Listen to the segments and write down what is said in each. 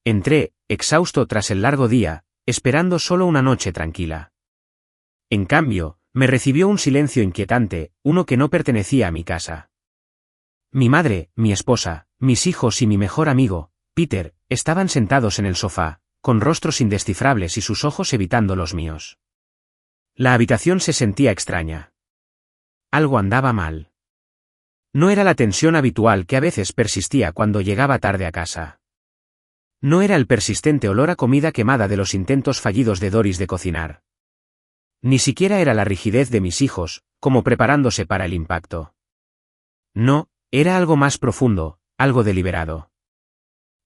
Entré, exhausto tras el largo día, esperando solo una noche tranquila. En cambio, me recibió un silencio inquietante, uno que no pertenecía a mi casa. Mi madre, mi esposa, mis hijos y mi mejor amigo, Peter, estaban sentados en el sofá, con rostros indescifrables y sus ojos evitando los míos. La habitación se sentía extraña. Algo andaba mal. No era la tensión habitual que a veces persistía cuando llegaba tarde a casa. No era el persistente olor a comida quemada de los intentos fallidos de Doris de cocinar. Ni siquiera era la rigidez de mis hijos, como preparándose para el impacto. No, era algo más profundo, algo deliberado.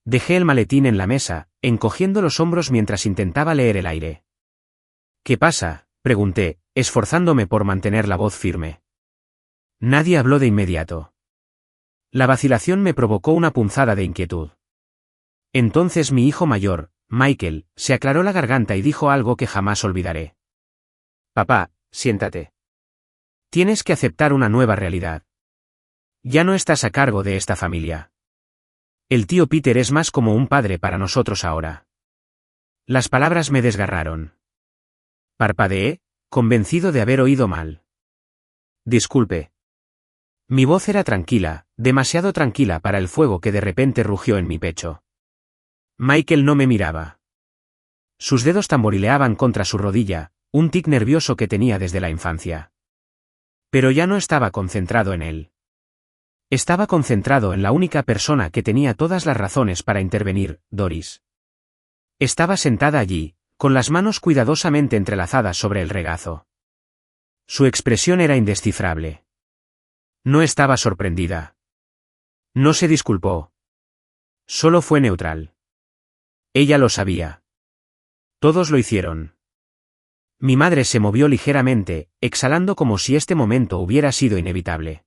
Dejé el maletín en la mesa, encogiendo los hombros mientras intentaba leer el aire. ¿Qué pasa?, pregunté, esforzándome por mantener la voz firme. Nadie habló de inmediato. La vacilación me provocó una punzada de inquietud. Entonces mi hijo mayor, Michael, se aclaró la garganta y dijo algo que jamás olvidaré. Papá, siéntate. Tienes que aceptar una nueva realidad. Ya no estás a cargo de esta familia. El tío Peter es más como un padre para nosotros ahora. Las palabras me desgarraron. Parpadeé, convencido de haber oído mal. Disculpe. Mi voz era tranquila, demasiado tranquila para el fuego que de repente rugió en mi pecho. Michael no me miraba. Sus dedos tamborileaban contra su rodilla, un tic nervioso que tenía desde la infancia. Pero ya no estaba concentrado en él. Estaba concentrado en la única persona que tenía todas las razones para intervenir, Doris. Estaba sentada allí, con las manos cuidadosamente entrelazadas sobre el regazo. Su expresión era indescifrable. No estaba sorprendida. No se disculpó. Solo fue neutral. Ella lo sabía. Todos lo hicieron. Mi madre se movió ligeramente, exhalando como si este momento hubiera sido inevitable.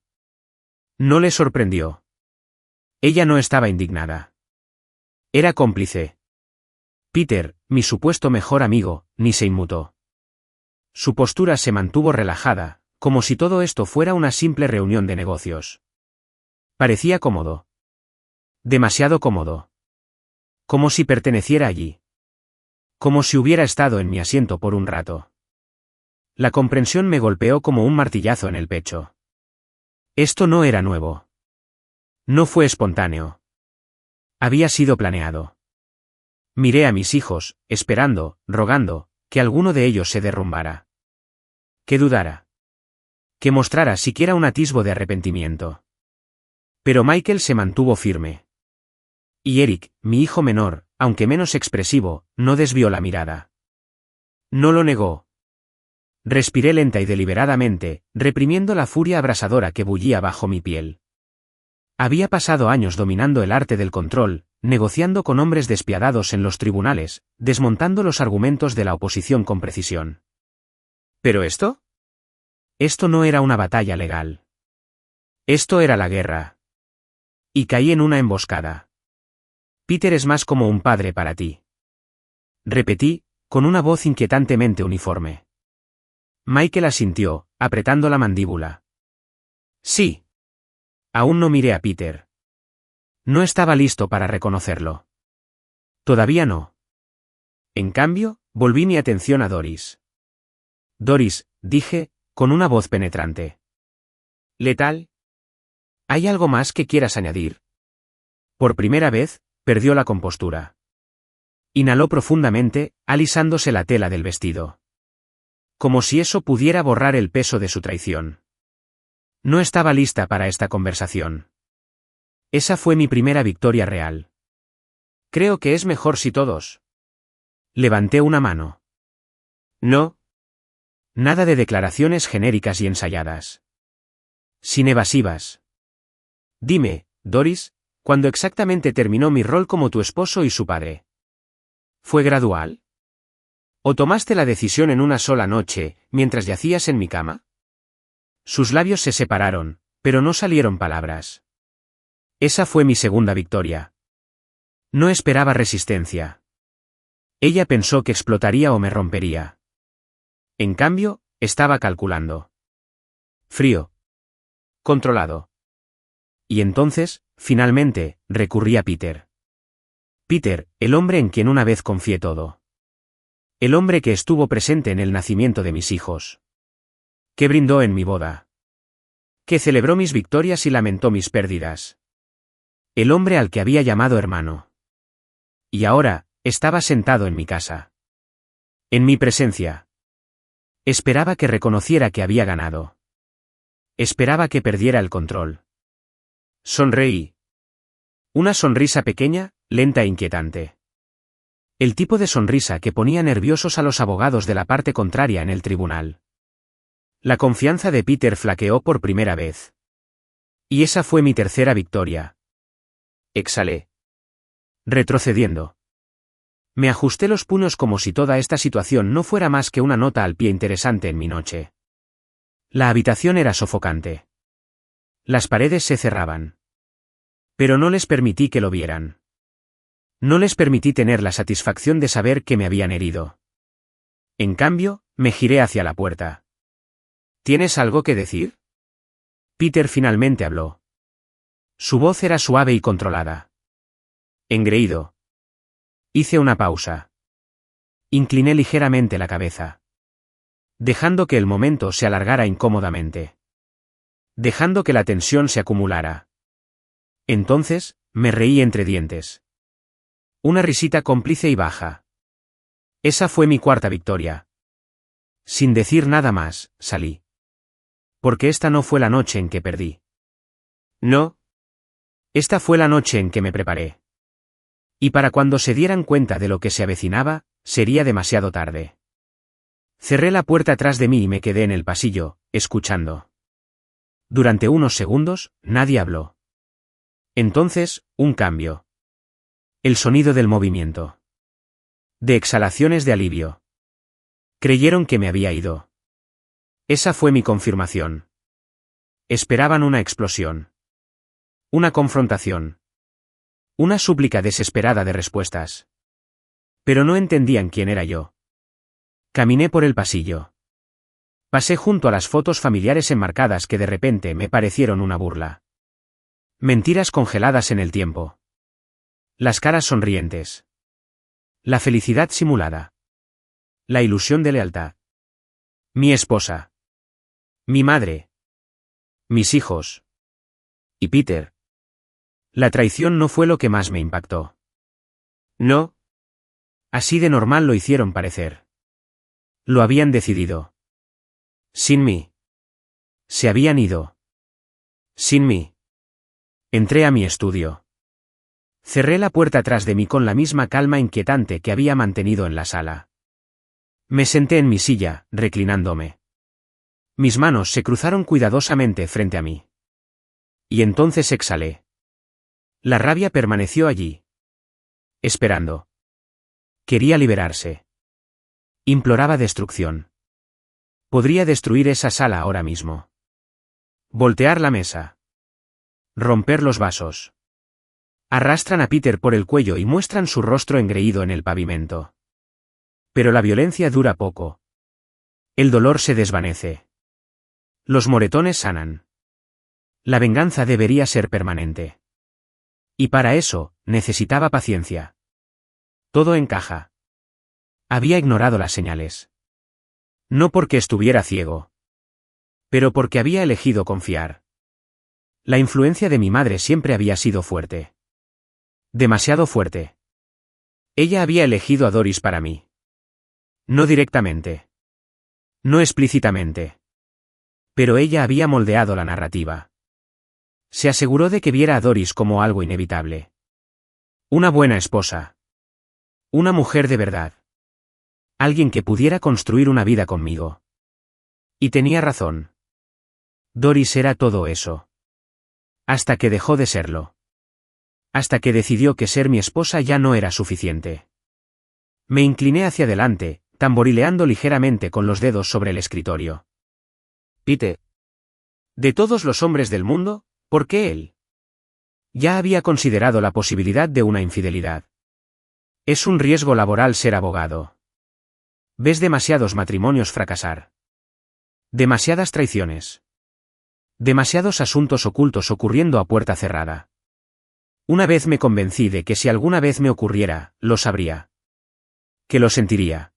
No le sorprendió. Ella no estaba indignada. Era cómplice. Peter, mi supuesto mejor amigo, ni se inmutó. Su postura se mantuvo relajada, como si todo esto fuera una simple reunión de negocios. Parecía cómodo. Demasiado cómodo. Como si perteneciera allí. Como si hubiera estado en mi asiento por un rato. La comprensión me golpeó como un martillazo en el pecho. Esto no era nuevo. No fue espontáneo. Había sido planeado. Miré a mis hijos, esperando, rogando, que alguno de ellos se derrumbara. Que dudara. Que mostrara siquiera un atisbo de arrepentimiento. Pero Michael se mantuvo firme. Y Eric, mi hijo menor, aunque menos expresivo, no desvió la mirada. No lo negó. Respiré lenta y deliberadamente, reprimiendo la furia abrasadora que bullía bajo mi piel. Había pasado años dominando el arte del control, negociando con hombres despiadados en los tribunales, desmontando los argumentos de la oposición con precisión. ¿Pero esto? Esto no era una batalla legal. Esto era la guerra. Y caí en una emboscada. Peter es más como un padre para ti. Repetí, con una voz inquietantemente uniforme. Michael asintió, apretando la mandíbula. Sí. Aún no miré a Peter. No estaba listo para reconocerlo. Todavía no. En cambio, volví mi atención a Doris. Doris, dije, con una voz penetrante. ¿Letal? ¿Hay algo más que quieras añadir? Por primera vez, perdió la compostura. Inhaló profundamente, alisándose la tela del vestido. Como si eso pudiera borrar el peso de su traición. No estaba lista para esta conversación. Esa fue mi primera victoria real. Creo que es mejor si todos. Levanté una mano. No. Nada de declaraciones genéricas y ensayadas. Sin evasivas. Dime, Doris, ¿cuándo exactamente terminó mi rol como tu esposo y su padre? ¿Fue gradual? ¿O tomaste la decisión en una sola noche, mientras yacías en mi cama? Sus labios se separaron, pero no salieron palabras. Esa fue mi segunda victoria. No esperaba resistencia. Ella pensó que explotaría o me rompería. En cambio, estaba calculando. Frío. Controlado. Y entonces, finalmente, recurrí a Peter. Peter, el hombre en quien una vez confié todo. El hombre que estuvo presente en el nacimiento de mis hijos. Que brindó en mi boda. Que celebró mis victorias y lamentó mis pérdidas. El hombre al que había llamado hermano. Y ahora, estaba sentado en mi casa. En mi presencia. Esperaba que reconociera que había ganado. Esperaba que perdiera el control. Sonreí. Una sonrisa pequeña, lenta e inquietante. El tipo de sonrisa que ponía nerviosos a los abogados de la parte contraria en el tribunal. La confianza de Peter flaqueó por primera vez. Y esa fue mi tercera victoria. Exhalé. Retrocediendo. Me ajusté los puños como si toda esta situación no fuera más que una nota al pie interesante en mi noche. La habitación era sofocante. Las paredes se cerraban. Pero no les permití que lo vieran. No les permití tener la satisfacción de saber que me habían herido. En cambio, me giré hacia la puerta. ¿Tienes algo que decir? Peter finalmente habló. Su voz era suave y controlada. Engreído. Hice una pausa. Incliné ligeramente la cabeza. Dejando que el momento se alargara incómodamente. Dejando que la tensión se acumulara. Entonces, me reí entre dientes. Una risita cómplice y baja. Esa fue mi cuarta victoria. Sin decir nada más, salí. Porque esta no fue la noche en que perdí. No. Esta fue la noche en que me preparé. Y para cuando se dieran cuenta de lo que se avecinaba, sería demasiado tarde. Cerré la puerta tras de mí y me quedé en el pasillo, escuchando. Durante unos segundos, nadie habló. Entonces, un cambio. El sonido del movimiento. De exhalaciones de alivio. Creyeron que me había ido. Esa fue mi confirmación. Esperaban una explosión. Una confrontación. Una súplica desesperada de respuestas. Pero no entendían quién era yo. Caminé por el pasillo. Pasé junto a las fotos familiares enmarcadas que de repente me parecieron una burla. Mentiras congeladas en el tiempo. Las caras sonrientes. La felicidad simulada. La ilusión de lealtad. Mi esposa. Mi madre. Mis hijos. Y Peter. La traición no fue lo que más me impactó. No. Así de normal lo hicieron parecer. Lo habían decidido. Sin mí. Se habían ido. Sin mí. Entré a mi estudio. Cerré la puerta tras de mí con la misma calma inquietante que había mantenido en la sala. Me senté en mi silla, reclinándome. Mis manos se cruzaron cuidadosamente frente a mí. Y entonces exhalé. La rabia permaneció allí. Esperando. Quería liberarse. Imploraba destrucción. Podría destruir esa sala ahora mismo. Voltear la mesa. Romper los vasos. Arrastran a Peter por el cuello y muestran su rostro engreído en el pavimento. Pero la violencia dura poco. El dolor se desvanece. Los moretones sanan. La venganza debería ser permanente. Y para eso, necesitaba paciencia. Todo encaja. Había ignorado las señales. No porque estuviera ciego. Pero porque había elegido confiar. La influencia de mi madre siempre había sido fuerte. Demasiado fuerte. Ella había elegido a Doris para mí. No directamente. No explícitamente. Pero ella había moldeado la narrativa. Se aseguró de que viera a Doris como algo inevitable. Una buena esposa. Una mujer de verdad. Alguien que pudiera construir una vida conmigo. Y tenía razón. Doris era todo eso. Hasta que dejó de serlo. Hasta que decidió que ser mi esposa ya no era suficiente. Me incliné hacia adelante, tamborileando ligeramente con los dedos sobre el escritorio. Peter. De todos los hombres del mundo, ¿por qué él? Ya había considerado la posibilidad de una infidelidad. Es un riesgo laboral ser abogado. Ves demasiados matrimonios fracasar. Demasiadas traiciones. Demasiados asuntos ocultos ocurriendo a puerta cerrada. Una vez me convencí de que si alguna vez me ocurriera, lo sabría. Que lo sentiría.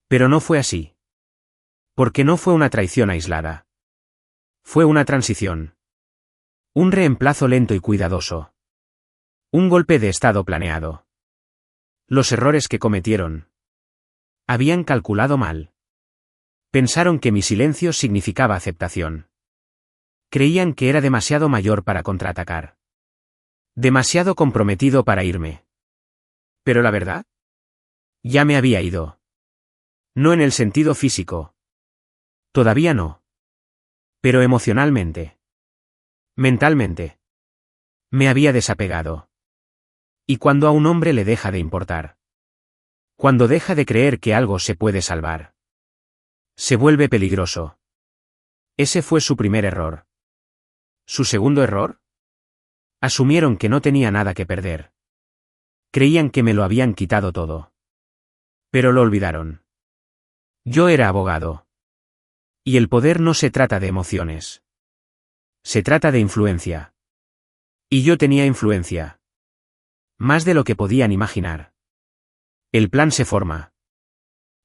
Pero no fue así. Porque no fue una traición aislada. Fue una transición. Un reemplazo lento y cuidadoso. Un golpe de estado planeado. Los errores que cometieron. Habían calculado mal. Pensaron que mi silencio significaba aceptación. Creían que era demasiado mayor para contraatacar. Demasiado comprometido para irme. Pero la verdad, ya me había ido. No en el sentido físico. Todavía no. Pero emocionalmente. Mentalmente. Me había desapegado. Y cuando a un hombre le deja de importar. Cuando deja de creer que algo se puede salvar. Se vuelve peligroso. Ese fue su primer error. ¿Su segundo error? Asumieron que no tenía nada que perder. Creían que me lo habían quitado todo. Pero lo olvidaron. Yo era abogado. Y el poder no se trata de emociones. Se trata de influencia. Y yo tenía influencia. Más de lo que podían imaginar. El plan se forma.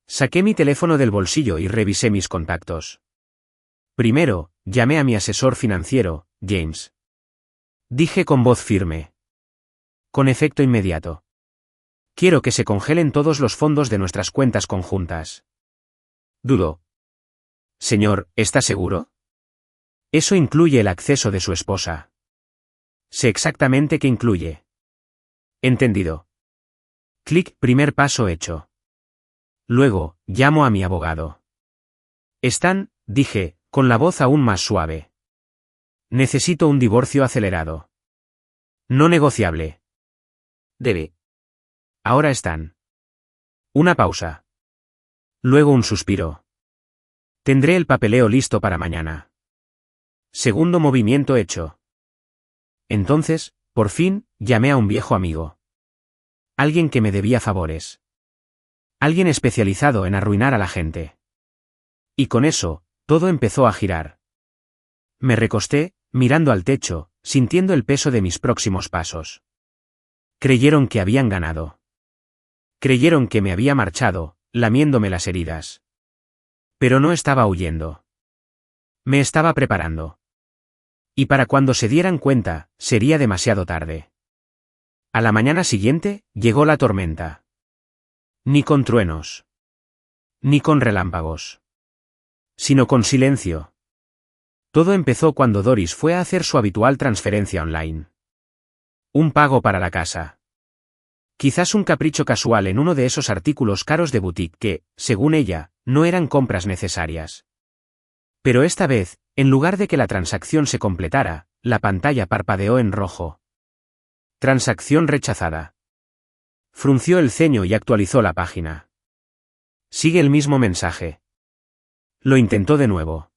Saqué mi teléfono del bolsillo y revisé mis contactos. Primero, llamé a mi asesor financiero, James. Dije con voz firme. Con efecto inmediato. Quiero que se congelen todos los fondos de nuestras cuentas conjuntas. Dudó. Señor, ¿está seguro? Eso incluye el acceso de su esposa. Sé exactamente qué incluye. Entendido. Clic, primer paso hecho. Luego, llamo a mi abogado. Están, dije, con la voz aún más suave. Necesito un divorcio acelerado. No negociable. Debe. Ahora están. Una pausa. Luego un suspiro. Tendré el papeleo listo para mañana. Segundo movimiento hecho. Entonces, por fin, llamé a un viejo amigo. Alguien que me debía favores. Alguien especializado en arruinar a la gente. Y con eso, todo empezó a girar. Me recosté, mirando al techo, sintiendo el peso de mis próximos pasos. Creyeron que habían ganado. Creyeron que me había marchado, lamiéndome las heridas. Pero no estaba huyendo. Me estaba preparando. Y para cuando se dieran cuenta, sería demasiado tarde. A la mañana siguiente, llegó la tormenta. Ni con truenos. Ni con relámpagos. Sino con silencio. Todo empezó cuando Doris fue a hacer su habitual transferencia online. Un pago para la casa. Quizás un capricho casual en uno de esos artículos caros de boutique que, según ella, no eran compras necesarias. Pero esta vez, en lugar de que la transacción se completara, la pantalla parpadeó en rojo. Transacción rechazada. Frunció el ceño y actualizó la página. Sigue el mismo mensaje. Lo intentó de nuevo.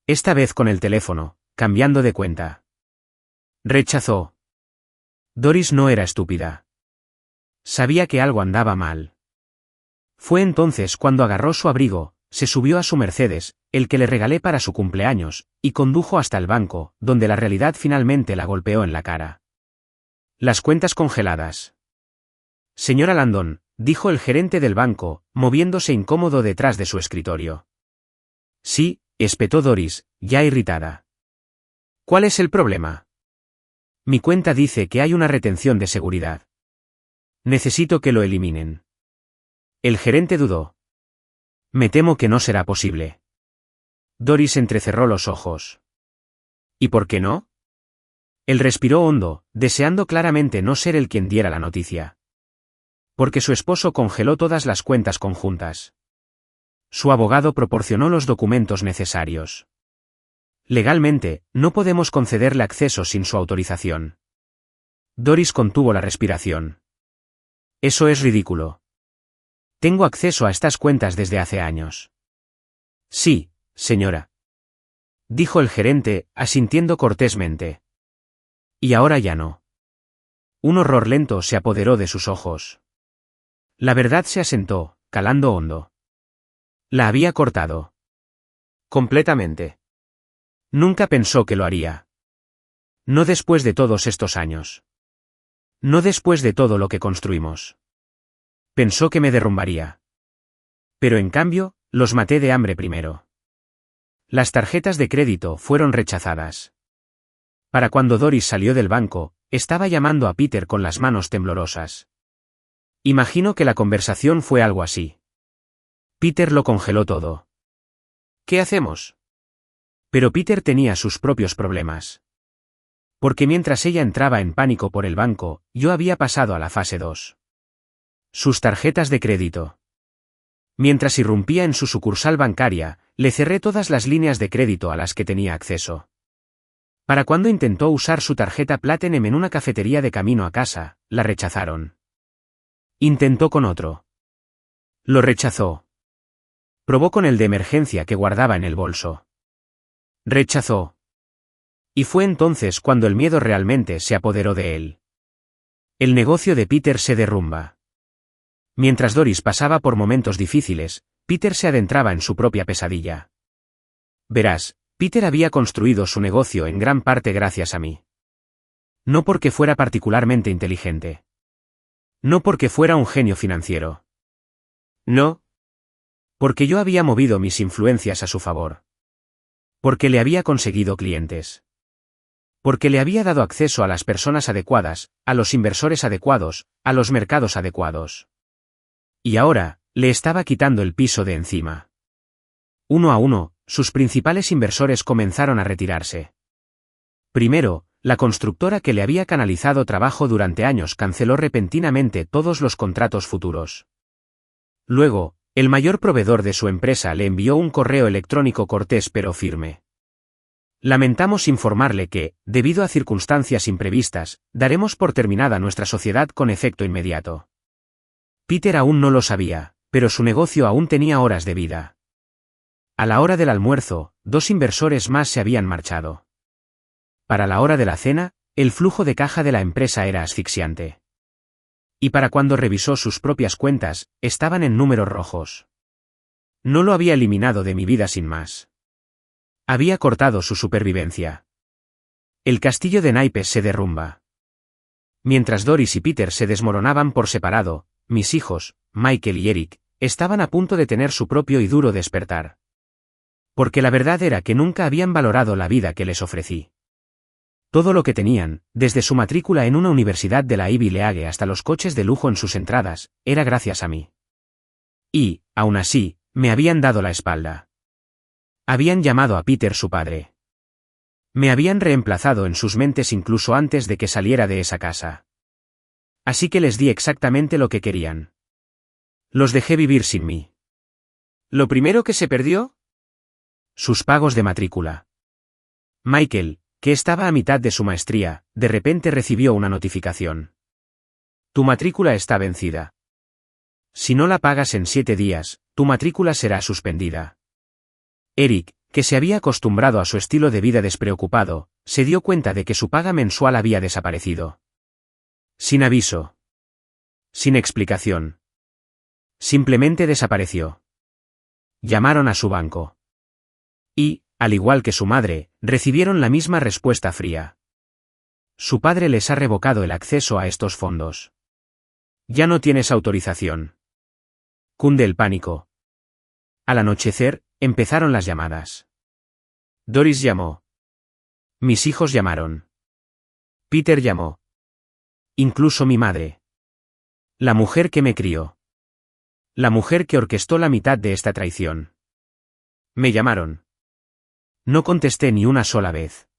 Esta vez con el teléfono, cambiando de cuenta. Rechazó. Doris no era estúpida. Sabía que algo andaba mal. Fue entonces cuando agarró su abrigo, se subió a su Mercedes, el que le regalé para su cumpleaños, y condujo hasta el banco, donde la realidad finalmente la golpeó en la cara. Las cuentas congeladas. Señora Landon, dijo el gerente del banco, moviéndose incómodo detrás de su escritorio. Sí, espetó Doris, ya irritada. ¿Cuál es el problema? Mi cuenta dice que hay una retención de seguridad. Necesito que lo eliminen. El gerente dudó. Me temo que no será posible. Doris entrecerró los ojos. ¿Y por qué no? Él respiró hondo, deseando claramente no ser el quien diera la noticia. Porque su esposo congeló todas las cuentas conjuntas. Su abogado proporcionó los documentos necesarios. Legalmente, no podemos concederle acceso sin su autorización. Doris contuvo la respiración. Eso es ridículo. Tengo acceso a estas cuentas desde hace años. Sí, señora. Dijo el gerente, asintiendo cortésmente. Y ahora ya no. Un horror lento se apoderó de sus ojos. La verdad se asentó, calando hondo. La había cortado. Completamente. Nunca pensó que lo haría. No después de todos estos años. No después de todo lo que construimos. Pensó que me derrumbaría. Pero en cambio, los maté de hambre primero. Las tarjetas de crédito fueron rechazadas. Para cuando Doris salió del banco, estaba llamando a Peter con las manos temblorosas. Imagino que la conversación fue algo así. Peter lo congeló todo. ¿Qué hacemos? Pero Peter tenía sus propios problemas. Porque mientras ella entraba en pánico por el banco, yo había pasado a la fase 2. Sus tarjetas de crédito. Mientras irrumpía en su sucursal bancaria, le cerré todas las líneas de crédito a las que tenía acceso. Para cuando intentó usar su tarjeta Platinum en una cafetería de camino a casa, la rechazaron. Intentó con otro. Lo rechazó. Probó con el de emergencia que guardaba en el bolso. Rechazó. Y fue entonces cuando el miedo realmente se apoderó de él. El negocio de Peter se derrumba. Mientras Doris pasaba por momentos difíciles, Peter se adentraba en su propia pesadilla. Verás, Peter había construido su negocio en gran parte gracias a mí. No porque fuera particularmente inteligente. No porque fuera un genio financiero. No. Porque yo había movido mis influencias a su favor. Porque le había conseguido clientes. Porque le había dado acceso a las personas adecuadas, a los inversores adecuados, a los mercados adecuados. Y ahora, le estaba quitando el piso de encima. Uno a uno, sus principales inversores comenzaron a retirarse. Primero, la constructora que le había canalizado trabajo durante años canceló repentinamente todos los contratos futuros. Luego, el mayor proveedor de su empresa le envió un correo electrónico cortés pero firme. Lamentamos informarle que, debido a circunstancias imprevistas, daremos por terminada nuestra sociedad con efecto inmediato. Peter aún no lo sabía, pero su negocio aún tenía horas de vida. A la hora del almuerzo, 2 inversores más se habían marchado. Para la hora de la cena, el flujo de caja de la empresa era asfixiante. Y para cuando revisó sus propias cuentas, estaban en números rojos. No lo había eliminado de mi vida sin más. Había cortado su supervivencia. El castillo de naipes se derrumba. Mientras Doris y Peter se desmoronaban por separado, mis hijos, Michael y Eric, estaban a punto de tener su propio y duro despertar. Porque la verdad era que nunca habían valorado la vida que les ofrecí. Todo lo que tenían, desde su matrícula en una universidad de la Ivy League hasta los coches de lujo en sus entradas, era gracias a mí. Y, aún así, me habían dado la espalda. Habían llamado a Peter su padre. Me habían reemplazado en sus mentes incluso antes de que saliera de esa casa. Así que les di exactamente lo que querían. Los dejé vivir sin mí. ¿Lo primero que se perdió? Sus pagos de matrícula. Michael, que estaba a mitad de su maestría, de repente recibió una notificación. Tu matrícula está vencida. Si no la pagas en 7 días, tu matrícula será suspendida. Eric, que se había acostumbrado a su estilo de vida despreocupado, se dio cuenta de que su paga mensual había desaparecido. Sin aviso. Sin explicación. Simplemente desapareció. Llamaron a su banco. Y, al igual que su madre, recibieron la misma respuesta fría. Su padre les ha revocado el acceso a estos fondos. Ya no tienes autorización. Cunde el pánico. Al anochecer, empezaron las llamadas. Doris llamó. Mis hijos llamaron. Peter llamó. Incluso mi madre. La mujer que me crió. La mujer que orquestó la mitad de esta traición. Me llamaron. No contesté ni una sola vez.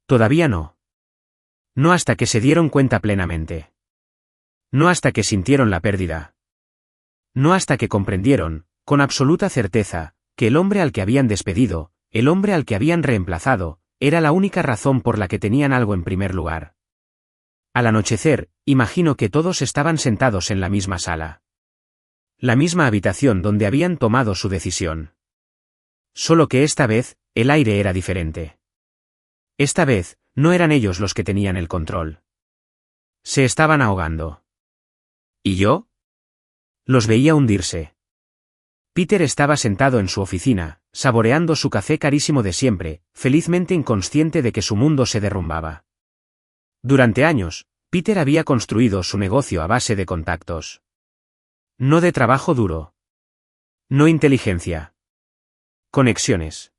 Todavía no. No hasta que se dieron cuenta plenamente. No hasta que sintieron la pérdida. No hasta que comprendieron, con absoluta certeza, que el hombre al que habían despedido, el hombre al que habían reemplazado, era la única razón por la que tenían algo en primer lugar. Al anochecer, imagino que todos estaban sentados en la misma sala. La misma habitación donde habían tomado su decisión. Solo que esta vez, el aire era diferente. Esta vez, no eran ellos los que tenían el control. Se estaban ahogando. ¿Y yo? Los veía hundirse. Peter estaba sentado en su oficina, saboreando su café carísimo de siempre, felizmente inconsciente de que su mundo se derrumbaba. Durante años, Peter había construido su negocio a base de contactos. No de trabajo duro. No inteligencia. Conexiones.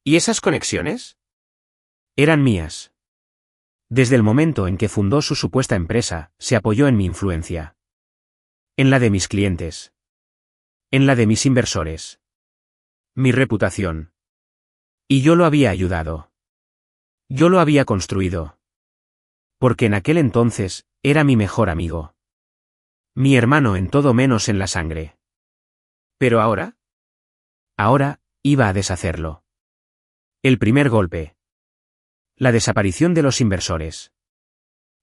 ¿Y esas conexiones? Eran mías. Desde el momento en que fundó su supuesta empresa, se apoyó en mi influencia. En la de mis clientes. En la de mis inversores. Mi reputación. Y yo lo había ayudado. Yo lo había construido. Porque en aquel entonces, era mi mejor amigo. Mi hermano en todo menos en la sangre. ¿Pero ahora? Ahora, iba a deshacerlo. El primer golpe. La desaparición de los inversores.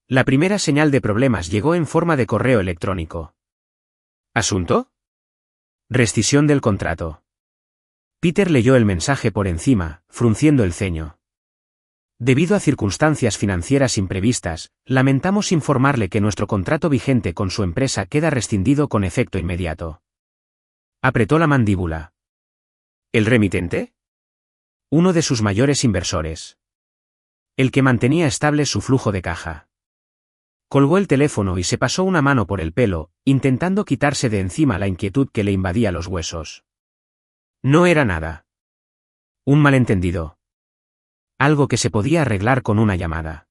La primera señal de problemas llegó en forma de correo electrónico. ¿Asunto? Rescisión del contrato. Peter leyó el mensaje por encima, frunciendo el ceño. Debido a circunstancias financieras imprevistas, lamentamos informarle que nuestro contrato vigente con su empresa queda rescindido con efecto inmediato. Apretó la mandíbula. ¿El remitente? Uno de sus mayores inversores. El que mantenía estable su flujo de caja. Colgó el teléfono y se pasó una mano por el pelo, intentando quitarse de encima la inquietud que le invadía los huesos. No era nada. Un malentendido. Algo que se podía arreglar con una llamada.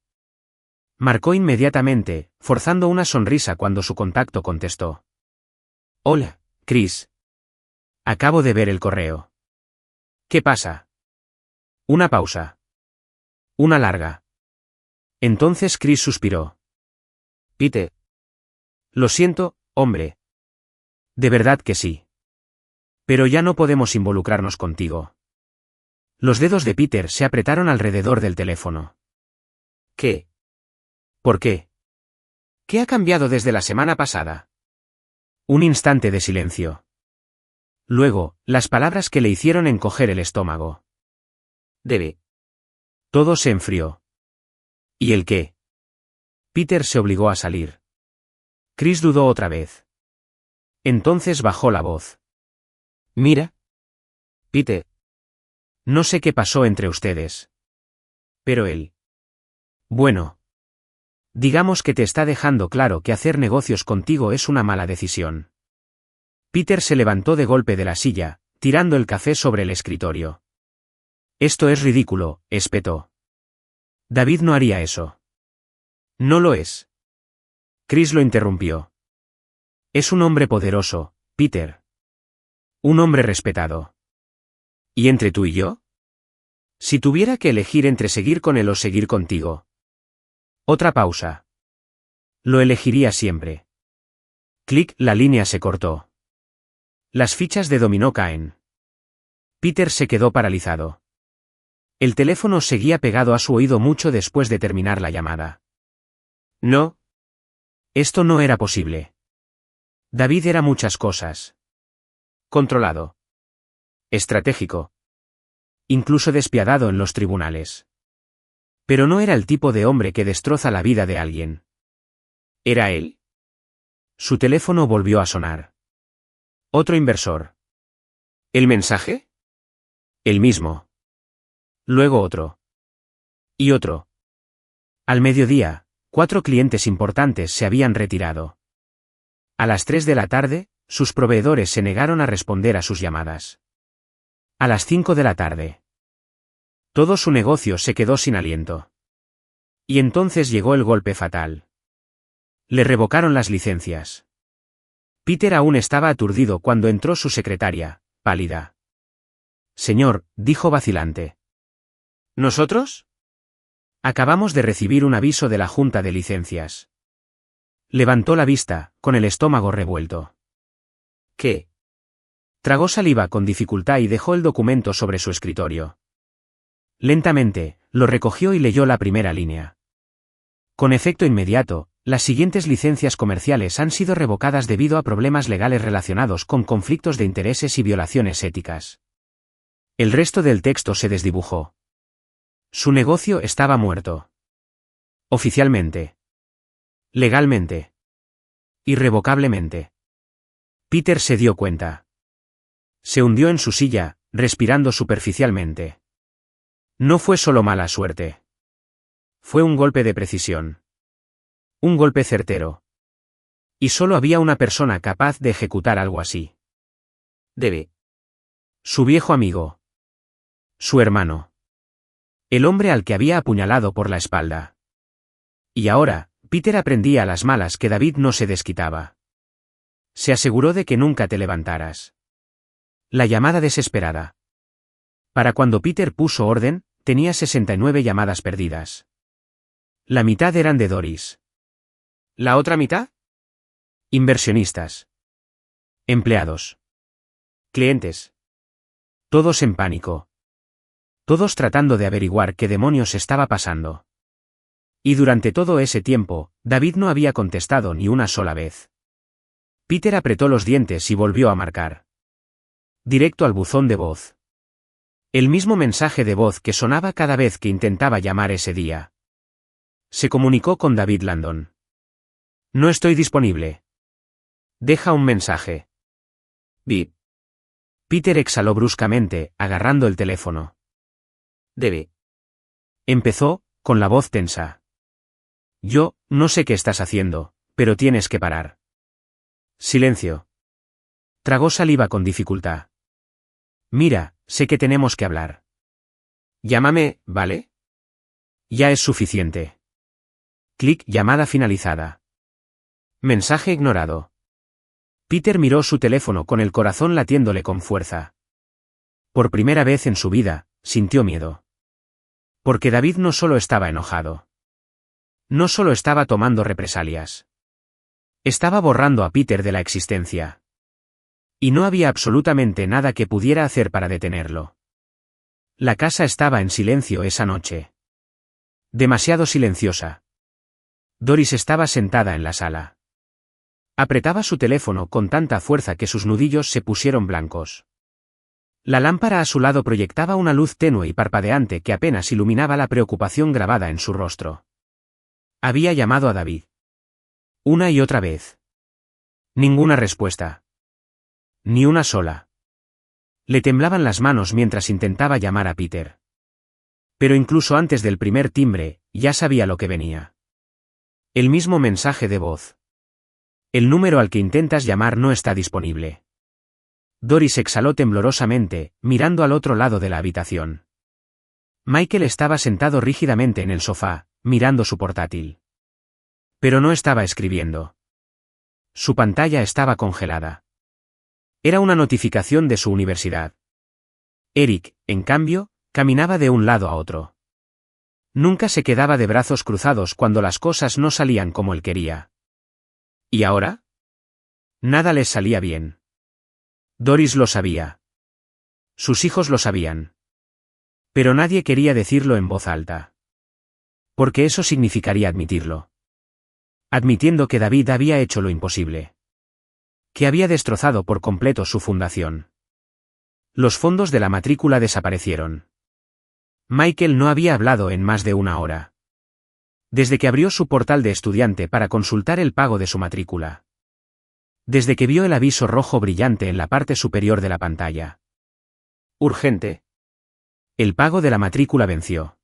Marcó inmediatamente, forzando una sonrisa cuando su contacto contestó. Hola, Chris. Acabo de ver el correo. ¿Qué pasa? Una pausa. Una larga. Entonces Chris suspiró. Peter. Lo siento, hombre. De verdad que sí. Pero ya no podemos involucrarnos contigo. Los dedos de Peter se apretaron alrededor del teléfono. ¿Qué? ¿Por qué? ¿Qué ha cambiado desde la semana pasada? Un instante de silencio. Luego, las palabras que le hicieron encoger el estómago. Debe. Todo se enfrió. ¿Y el qué? Peter se obligó a salir. Chris dudó otra vez. Entonces bajó la voz. Mira. Peter. No sé qué pasó entre ustedes. Pero él. Bueno. Digamos que te está dejando claro que hacer negocios contigo es una mala decisión. Peter se levantó de golpe de la silla, tirando el café sobre el escritorio. Esto es ridículo, espetó. David no haría eso. No lo es. Chris lo interrumpió. Es un hombre poderoso, Peter. Un hombre respetado. ¿Y entre tú y yo? Si tuviera que elegir entre seguir con él o seguir contigo. Otra pausa. Lo elegiría siempre. Clic, la línea se cortó. Las fichas de dominó caen. Peter se quedó paralizado. El teléfono seguía pegado a su oído mucho después de terminar la llamada. No. Esto no era posible. David era muchas cosas. Controlado. Estratégico. Incluso despiadado en los tribunales. Pero no era el tipo de hombre que destroza la vida de alguien. ¿Era él? Su teléfono volvió a sonar. Otro inversor. ¿El mensaje? El mismo. Luego otro. Y otro. Al mediodía, 4 clientes importantes se habían retirado. A las 3 de la tarde, sus proveedores se negaron a responder a sus llamadas. A las 5 de la tarde. Todo su negocio se quedó sin aliento. Y entonces llegó el golpe fatal. Le revocaron las licencias. Peter aún estaba aturdido cuando entró su secretaria, pálida. Señor, dijo vacilante. ¿Nosotros? Acabamos de recibir un aviso de la Junta de Licencias. Levantó la vista, con el estómago revuelto. ¿Qué? Tragó saliva con dificultad y dejó el documento sobre su escritorio. Lentamente, lo recogió y leyó la primera línea. Con efecto inmediato, las siguientes licencias comerciales han sido revocadas debido a problemas legales relacionados con conflictos de intereses y violaciones éticas. El resto del texto se desdibujó. Su negocio estaba muerto. Oficialmente. Legalmente. Irrevocablemente. Peter se dio cuenta. Se hundió en su silla, respirando superficialmente. No fue solo mala suerte. Fue un golpe de precisión. Un golpe certero. Y solo había una persona capaz de ejecutar algo así. Debe. Su viejo amigo. Su hermano. El hombre al que había apuñalado por la espalda. Y ahora, Peter aprendía a las malas que David no se desquitaba. Se aseguró de que nunca te levantaras. La llamada desesperada. Para cuando Peter puso orden, tenía 69 llamadas perdidas. La mitad eran de Doris. ¿La otra mitad? Inversionistas. Empleados. Clientes. Todos en pánico. Todos tratando de averiguar qué demonios estaba pasando. Y durante todo ese tiempo, David no había contestado ni una sola vez. Peter apretó los dientes y volvió a marcar. Directo al buzón de voz. El mismo mensaje de voz que sonaba cada vez que intentaba llamar ese día. Se comunicó con David Landon. No estoy disponible. Deja un mensaje. Bip. Peter exhaló bruscamente, agarrando el teléfono. Debe. Empezó, con la voz tensa. Yo, no sé qué estás haciendo, pero tienes que parar. Silencio. Tragó saliva con dificultad. Mira, sé que tenemos que hablar. Llámame, ¿vale? Ya es suficiente. Clic, llamada finalizada. Mensaje ignorado. Peter miró su teléfono con el corazón latiéndole con fuerza. Por primera vez en su vida, sintió miedo. Porque David no solo estaba enojado. No solo estaba tomando represalias. Estaba borrando a Peter de la existencia. Y no había absolutamente nada que pudiera hacer para detenerlo. La casa estaba en silencio esa noche. Demasiado silenciosa. Doris estaba sentada en la sala. Apretaba su teléfono con tanta fuerza que sus nudillos se pusieron blancos. La lámpara a su lado proyectaba una luz tenue y parpadeante que apenas iluminaba la preocupación grabada en su rostro. Había llamado a David. Una y otra vez. Ninguna respuesta. Ni una sola. Le temblaban las manos mientras intentaba llamar a Peter. Pero incluso antes del primer timbre, ya sabía lo que venía. El mismo mensaje de voz. El número al que intentas llamar no está disponible. Doris exhaló temblorosamente, mirando al otro lado de la habitación. Michael estaba sentado rígidamente en el sofá, mirando su portátil. Pero no estaba escribiendo. Su pantalla estaba congelada. Era una notificación de su universidad. Eric, en cambio, caminaba de un lado a otro. Nunca se quedaba de brazos cruzados cuando las cosas no salían como él quería. ¿Y ahora? Nada les salía bien. Doris lo sabía. Sus hijos lo sabían. Pero nadie quería decirlo en voz alta. Porque eso significaría admitirlo. Admitiendo que David había hecho lo imposible. Que había destrozado por completo su fundación. Los fondos de la matrícula desaparecieron. Michael no había hablado en más de una hora. Desde que abrió su portal de estudiante para consultar el pago de su matrícula. Desde que vio el aviso rojo brillante en la parte superior de la pantalla. Urgente. El pago de la matrícula venció.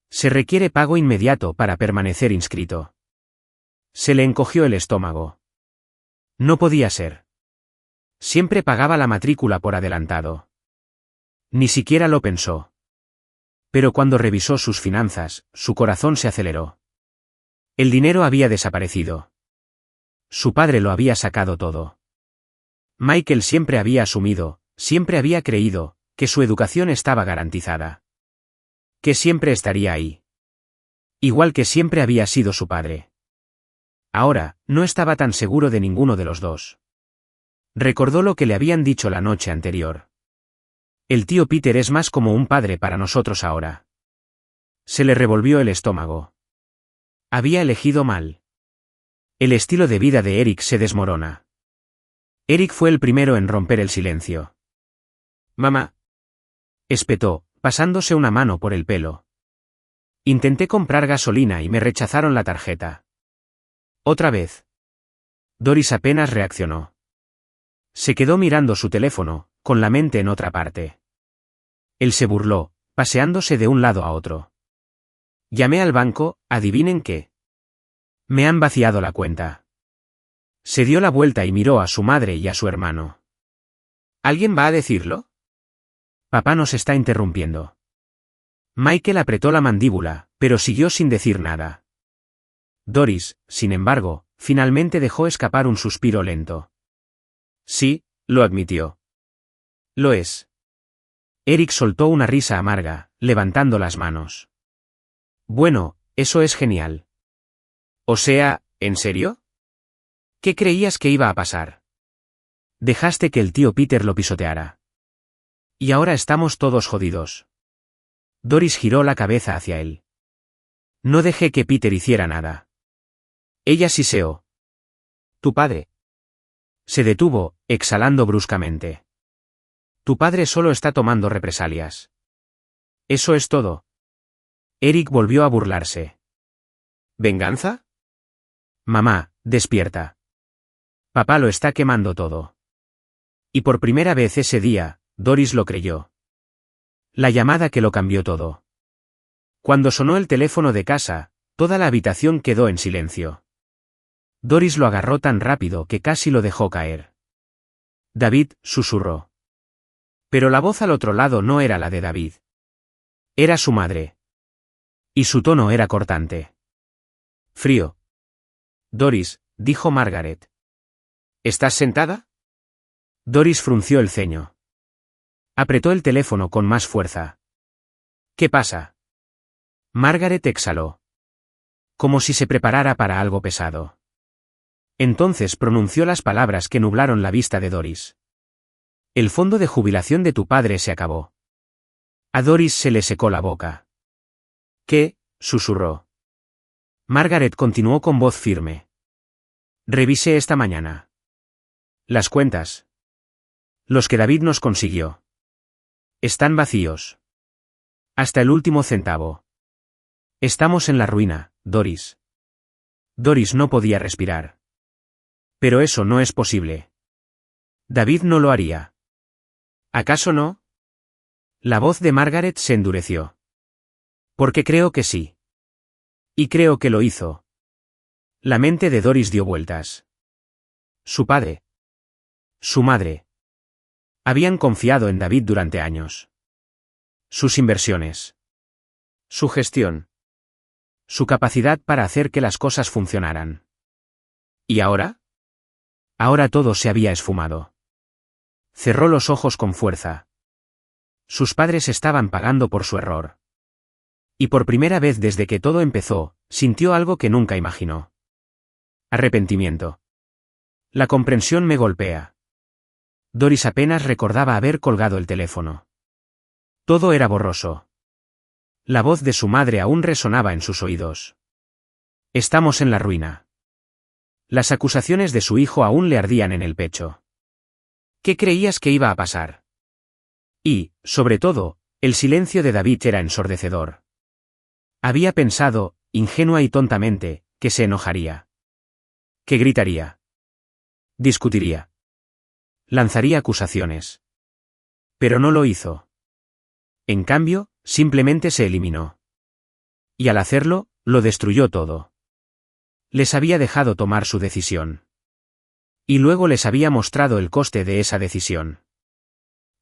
Se requiere pago inmediato para permanecer inscrito. Se le encogió el estómago. No podía ser. Siempre pagaba la matrícula por adelantado. Ni siquiera lo pensó. Pero cuando revisó sus finanzas, su corazón se aceleró. El dinero había desaparecido. Su padre lo había sacado todo. Michael siempre había asumido, siempre había creído, que su educación estaba garantizada. Que siempre estaría ahí. Igual que siempre había sido su padre. Ahora, no estaba tan seguro de ninguno de los dos. Recordó lo que le habían dicho la noche anterior. El tío Peter es más como un padre para nosotros ahora. Se le revolvió el estómago. Había elegido mal. El estilo de vida de Eric se desmorona. Eric fue el primero en romper el silencio. Mamá. Espetó, pasándose una mano por el pelo. Intenté comprar gasolina y me rechazaron la tarjeta. Otra vez. Doris apenas reaccionó. Se quedó mirando su teléfono, con la mente en otra parte. Él se burló, paseándose de un lado a otro. Llamé al banco, ¿adivinen qué? Me han vaciado la cuenta. Se dio la vuelta y miró a su madre y a su hermano. ¿Alguien va a decirlo? Papá nos está interrumpiendo. Michael apretó la mandíbula, pero siguió sin decir nada. Doris, sin embargo, finalmente dejó escapar un suspiro lento. Sí, lo admitió. Lo es. Eric soltó una risa amarga, levantando las manos. Bueno, eso es genial. O sea, ¿en serio? ¿Qué creías que iba a pasar? Dejaste que el tío Peter lo pisoteara. Y ahora estamos todos jodidos. Doris giró la cabeza hacia él. No dejé que Peter hiciera nada. Ella siseó. Tu padre. Se detuvo, exhalando bruscamente. Tu padre solo está tomando represalias. Eso es todo. Eric volvió a burlarse. ¿Venganza? Mamá, despierta. Papá lo está quemando todo. Y por primera vez ese día, Doris lo creyó. La llamada que lo cambió todo. Cuando sonó el teléfono de casa, toda la habitación quedó en silencio. Doris lo agarró tan rápido que casi lo dejó caer. David, susurró. Pero la voz al otro lado no era la de David. Era su madre. Y su tono era cortante. Frío. Doris, dijo Margaret. ¿Estás sentada? Doris frunció el ceño. Apretó el teléfono con más fuerza. ¿Qué pasa? Margaret exhaló. Como si se preparara para algo pesado. Entonces pronunció las palabras que nublaron la vista de Doris. El fondo de jubilación de tu padre se acabó. A Doris se le secó la boca. ¿Qué? Susurró. Margaret continuó con voz firme. Revisé esta mañana. Las cuentas. Los que David nos consiguió. Están vacíos. Hasta el último centavo. Estamos en la ruina, Doris. Doris no podía respirar. Pero eso no es posible. David no lo haría. ¿Acaso no? La voz de Margaret se endureció. Porque creo que sí. Y creo que lo hizo. La mente de Doris dio vueltas. Su padre. Su madre. Habían confiado en David durante años. Sus inversiones. Su gestión. Su capacidad para hacer que las cosas funcionaran. ¿Y ahora? Ahora todo se había esfumado. Cerró los ojos con fuerza. Sus padres estaban pagando por su error. Y por primera vez desde que todo empezó, sintió algo que nunca imaginó. Arrepentimiento. La comprensión me golpea. Doris apenas recordaba haber colgado el teléfono. Todo era borroso. La voz de su madre aún resonaba en sus oídos. Estamos en la ruina. Las acusaciones de su hijo aún le ardían en el pecho. ¿Qué creías que iba a pasar? Y, sobre todo, el silencio de David era ensordecedor. Había pensado, ingenua y tontamente, que se enojaría. Que gritaría. Discutiría. Lanzaría acusaciones. Pero no lo hizo. En cambio, simplemente se eliminó. Y al hacerlo, lo destruyó todo. Les había dejado tomar su decisión. Y luego les había mostrado el coste de esa decisión.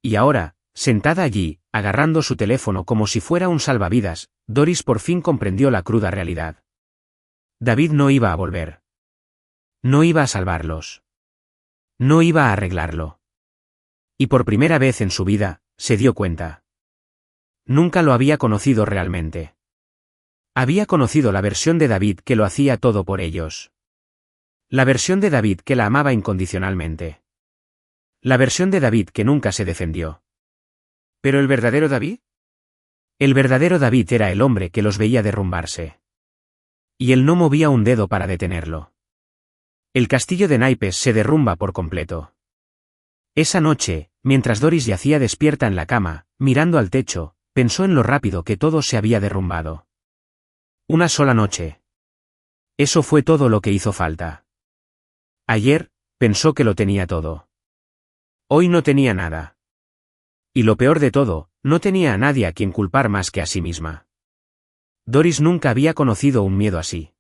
Y ahora, sentada allí, agarrando su teléfono como si fuera un salvavidas, Doris por fin comprendió la cruda realidad. David no iba a volver. No iba a salvarlos. No iba a arreglarlo. Y por primera vez en su vida, se dio cuenta. Nunca lo había conocido realmente. Había conocido la versión de David que lo hacía todo por ellos. La versión de David que la amaba incondicionalmente. La versión de David que nunca se defendió. ¿Pero el verdadero David? El verdadero David era el hombre que los veía derrumbarse. Y él no movía un dedo para detenerlo. El castillo de naipes se derrumba por completo. Esa noche, mientras Doris yacía despierta en la cama, mirando al techo, pensó en lo rápido que todo se había derrumbado. Una sola noche. Eso fue todo lo que hizo falta. Ayer, pensó que lo tenía todo. Hoy no tenía nada. Y lo peor de todo, no tenía a nadie a quien culpar más que a sí misma. Doris nunca había conocido un miedo así.